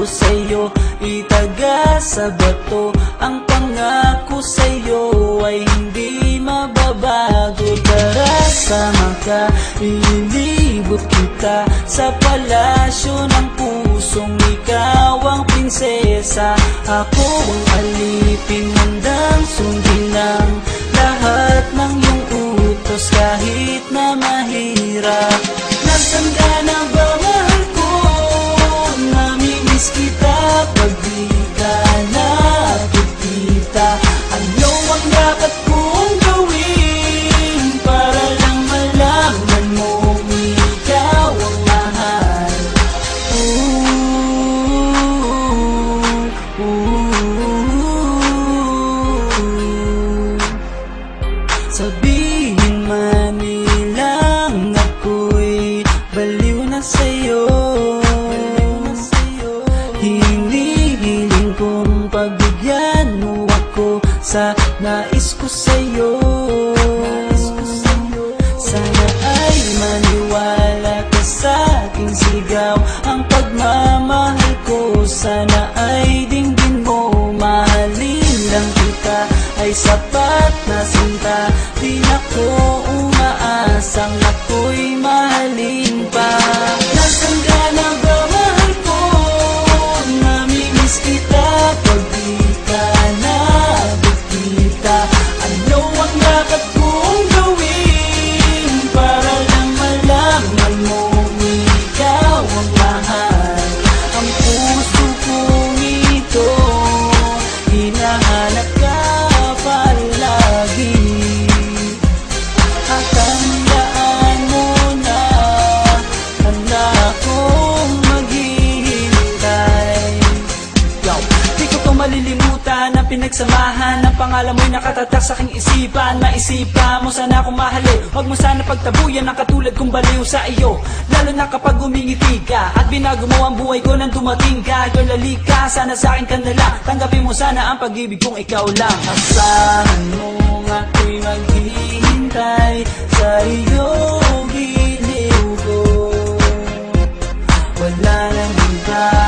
ko sa'yo, itaga sa bato. Ang pangako sa'yo ay hindi mababago. Tara, sama ka, ililibot kita sa palasyo ng pusong ikaw ang prinsesa. Ako ang alipin, handang sundin ang lahat ng iyong utos kahit na mahirap. Nasaan ka na ba, mahal ko? Namimiss kita pag di ka nakikita. Ano ang dapat kong gawin para lang malaman mo ikaw ang mahal? Sabihin man nilang ako'y baliw na sa'yo, hinihiling kong pagbigyan mo ako sa nais ko sa'yo. Sana ay maniwala ka sa aking sigaw, ang pagmamahal ko sana ay dinggin mo. Mahalin lang kita ay sapat na sinta, di ako umaasang ako'y mahalin pa. Nasaan ka na ba, mahal ko? Namimiss kita pag di ka nakikita. Ano ang dapat kong gawin para lang malaman mo ikaw ang mahal? Ang puso kong ito hinahanap ka palagi, at tandaan mo na handa akong maghihintay. Yo, di ko to malilimutan ang pinagsamahan ng pangalan mo'y nakatatak sa aking isipan. Maisipan mo sana akong mahalin, huwag mo sana pagtabuyan ang katulad kong baliw sa iyo. Lalo na kapag umingiti ka at binago mo ang buhay ko nang dumating ka. Girl, halika, sana sa akin ka na lang, tanggapin mo sana ang pag-ibig kong ikaw lang. Asahan mo ako'y maghihintay sa iyong giliw ko, wala nang iba